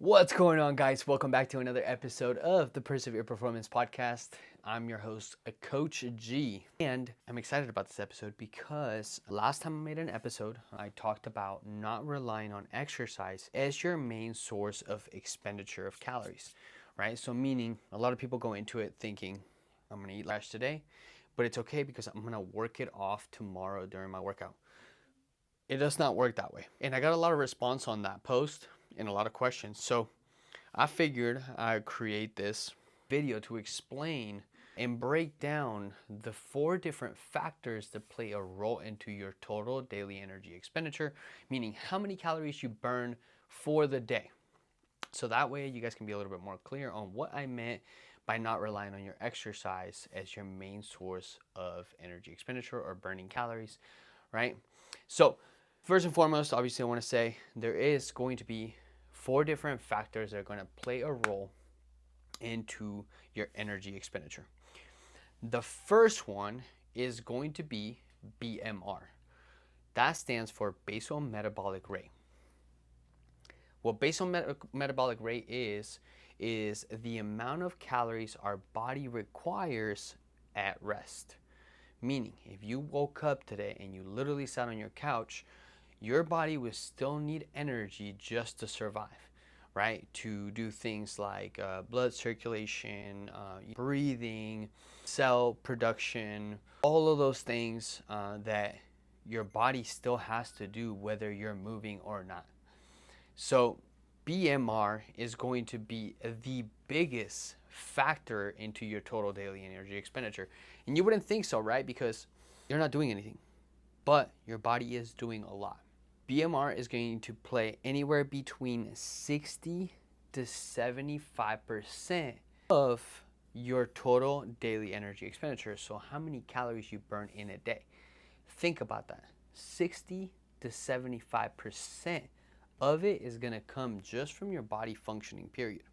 What's going on, guys? Welcome back to another episode of the Persevere Performance Podcast. I'm your host, Coach G, and I'm excited about this episode because last time I made an episode, I talked about not relying on exercise as your main source of expenditure of calories, right? So meaning a lot of people go into it thinking, I'm going to eat less today, but it's okay because I'm going to work it off tomorrow during my workout. It does not work that way. And I got a lot of response on that post and a lot of questions. So I figured I'd create this video to explain and break down the 4 different factors that play a role into your total daily energy expenditure, meaning how many calories you burn for the day. So that way you guys can be a little bit more clear on what I meant by not relying on your exercise as your main source of energy expenditure or burning calories, right? So first and foremost, obviously I want to say there is going to be 4 different factors that are going to play a role into your energy expenditure. The first one is going to be BMR. That stands for Basal Metabolic Rate. What basal metabolic rate is the amount of calories our body requires at rest. Meaning, if you woke up today and you literally sat on your couch, your body will still need energy just to survive, right? To do things like blood circulation, breathing, cell production, all of those things that your body still has to do whether you're moving or not. So BMR is going to be the biggest factor into your total daily energy expenditure. And you wouldn't think so, right? Because you're not doing anything, but your body is doing a lot. BMR is going to play anywhere between 60 to 75% of your total daily energy expenditure. So how many calories you burn in a day. Think about that. 60 to 75% of it is going to come just from your body functioning, period.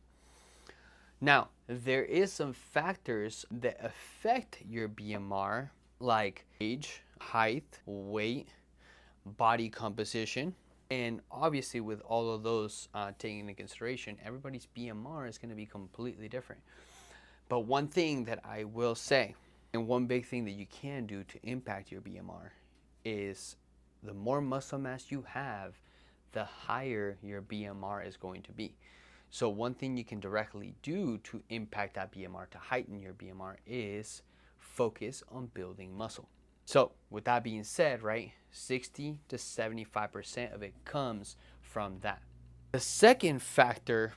Now, there is some factors that affect your BMR, like age, height, weight, body composition, and obviously with all of those taken into consideration, everybody's BMR is going to be completely different. But one thing that I will say, and one big thing that you can do to impact your BMR, is the more muscle mass you have, the higher your BMR is going to be. So one thing you can directly do to impact that BMR, to heighten your BMR, is focus on building muscle. So with that being said, right, 60 to 75% of it comes from that. The second factor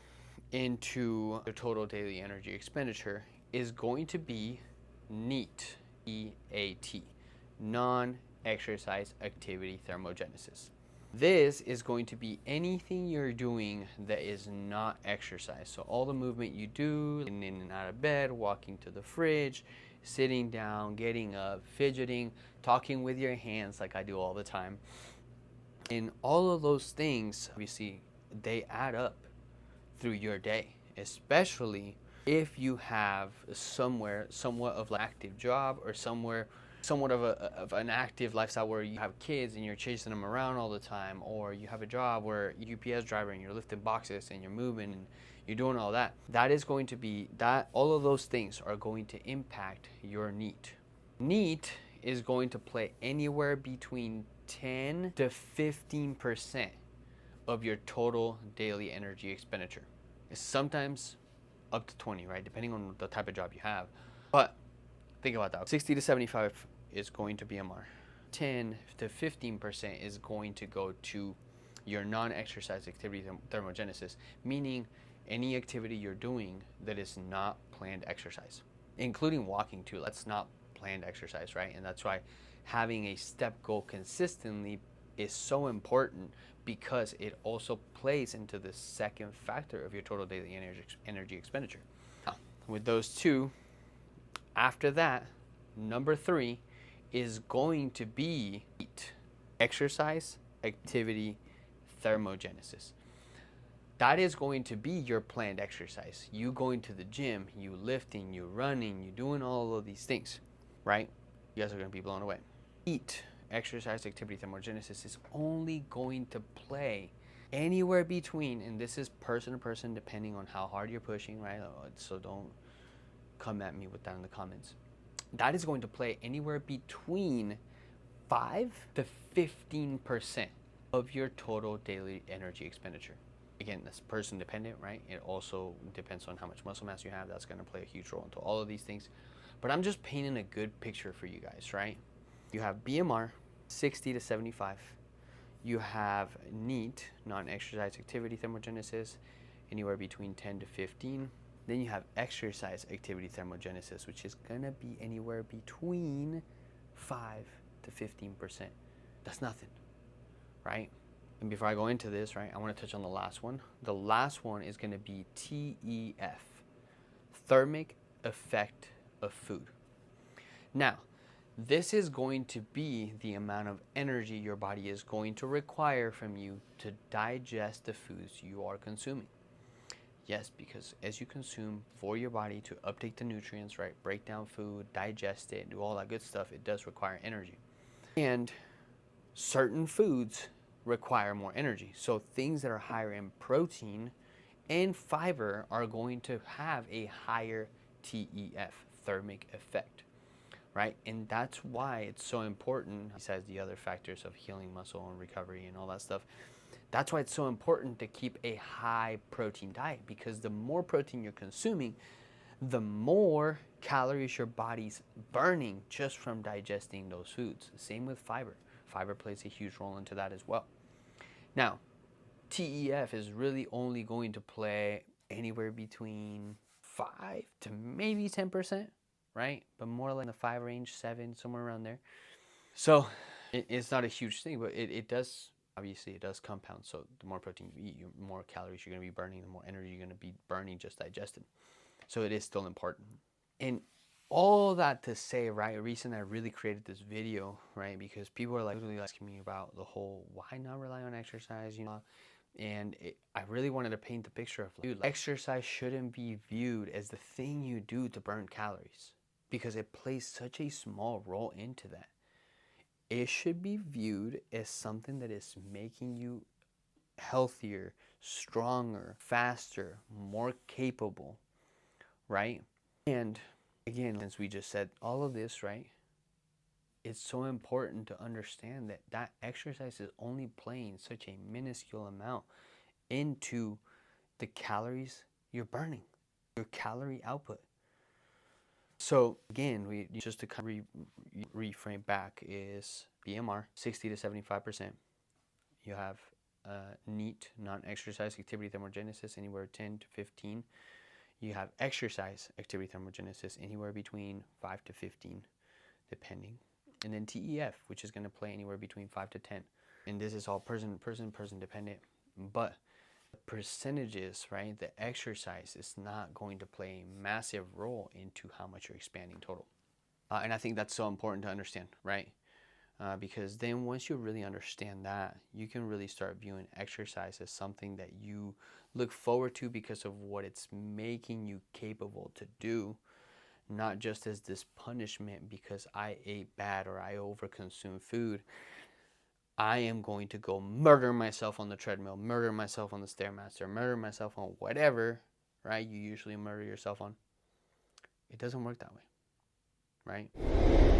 into the total daily energy expenditure is going to be NEAT, E-A-T, non-exercise activity thermogenesis. This is going to be anything you're doing that is not exercise. So all the movement you do, getting in and out of bed, walking to the fridge, sitting down, getting up, fidgeting, talking with your hands like I do all the time. And all of those things, obviously, they add up through your day, especially if you have somewhat of an active job or somewhat of an active lifestyle where you have kids and you're chasing them around all the time, or you have a job where you're UPS driver and you're lifting boxes and you're moving and you're doing all that. That is going to be all of those things are going to impact your NEAT. NEAT is going to play anywhere between 10 to 15% of your total daily energy expenditure. It's sometimes up to 20, right? Depending on the type of job you have. But think about that. 60 to 75 is going to BMR. 10 to 15% is going to go to your non-exercise activity thermogenesis, meaning any activity you're doing that is not planned exercise, including walking too. That's not planned exercise, right? And that's why having a step goal consistently is so important, because it also plays into the second factor of your total daily energy expenditure. Now, with those two, after that, number 3 is going to be exercise activity thermogenesis. That is going to be your planned exercise. You going to the gym, you lifting, you running, you doing all of these things, right? You guys are going to be blown away. Exercise activity thermogenesis is only going to play Anywhere between, and this is person to person depending on how hard you're pushing, right? So don't come at me with that in the comments. That is going to play anywhere between 5 to 15% of your total daily energy expenditure. Again, that's person dependent, right? It also depends on how much muscle mass you have. That's going to play a huge role into all of these things. But I'm just painting a good picture for you guys, right? You have BMR 60 to 75. You have NEAT, non-exercise activity thermogenesis, anywhere between 10 to 15. Then you have exercise activity thermogenesis, which is gonna be anywhere between 5 to 15%. That's nothing, right? And before I go into this, right, I want to touch on the last one. The last one is gonna be TEF, thermic effect of food. Now, this is going to be the amount of energy your body is going to require from you to digest the foods you are consuming. Yes, because as you consume for your body to uptake the nutrients, right, break down food, digest it, do all that good stuff, it does require energy. And certain foods require more energy. So things that are higher in protein and fiber are going to have a higher TEF, thermic effect. Right? And that's why it's so important, besides the other factors of healing muscle and recovery and all that stuff. That's why it's so important to keep a high protein diet, because the more protein you're consuming, the more calories your body's burning just from digesting those foods. Same with fiber. Fiber plays a huge role into that as well. Now, TEF is really only going to play anywhere between 5 to maybe 10%. Right? But more like in the 5 range, 7, somewhere around there. So it's not a huge thing, but it does, obviously it does compound. So the more protein you eat, the more calories you're going to be burning, the more energy you're going to be burning just digested. So it is still important. And all that to say, right, recently I really created this video, right, because people are like really asking me about the whole why not rely on exercise, and I really wanted to paint the picture of, dude, exercise shouldn't be viewed as the thing you do to burn calories, because it plays such a small role into that. It should be viewed as something that is making you healthier, stronger, faster, more capable, right? And again, as we just said, all of this, right? It's so important to understand that that exercise is only playing such a minuscule amount into the calories you're burning, your calorie output. So again, we just to kind of reframe back is BMR 60 to 75%. You have NEAT, non-exercise activity thermogenesis, anywhere 10 to 15. You have exercise activity thermogenesis, anywhere between 5 to 15, depending. And then TEF, which is going to play anywhere between 5 to 10. And this is all person dependent. But percentages, right? The exercise is not going to play a massive role into how much you're expanding total. And I think that's so important to understand, right? Because then once you really understand that, you can really start viewing exercise as something that you look forward to because of what it's making you capable to do, not just as this punishment because I ate bad or I overconsumed food. I am going to go murder myself on the treadmill, murder myself on the Stairmaster, murder myself on whatever, right, you usually murder yourself on. It doesn't work that way, right?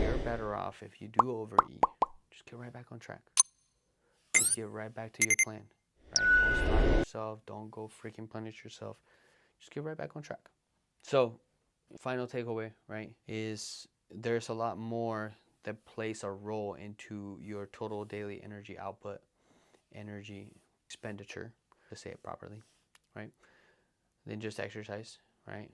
You're better off if you do overeat. Just get right back on track. Just get right back to your plan, right? Don't starve yourself. Don't go freaking punish yourself. Just get right back on track. So, final takeaway, right, is there's a lot more that plays a role into your total daily energy output, energy expenditure, to say it properly, right, than just exercise, right?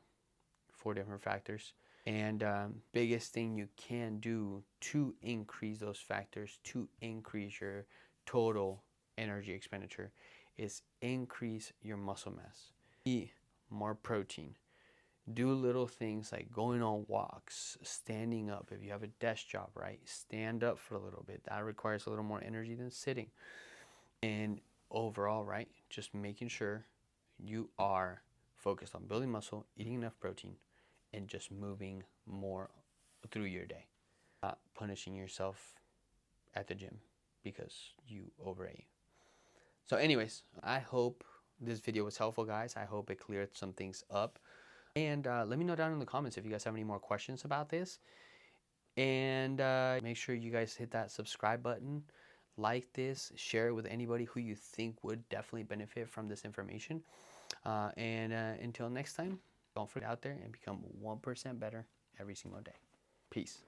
4 different factors. And biggest thing you can do to increase those factors, to increase your total energy expenditure, is increase your muscle mass. Eat more protein. Do little things like going on walks, standing up. If you have a desk job, right, stand up for a little bit. That requires a little more energy than sitting. And overall, right, just making sure you are focused on building muscle, eating enough protein, and just moving more through your day. Not punishing yourself at the gym because you overate. So anyways, I hope this video was helpful, guys. I hope it cleared some things up. And let me know down in the comments if you guys have any more questions about this. And make sure you guys hit that subscribe button, like this, share it with anybody who you think would definitely benefit from this information. And until next time, don't forget out there and become 1% better every single day. Peace.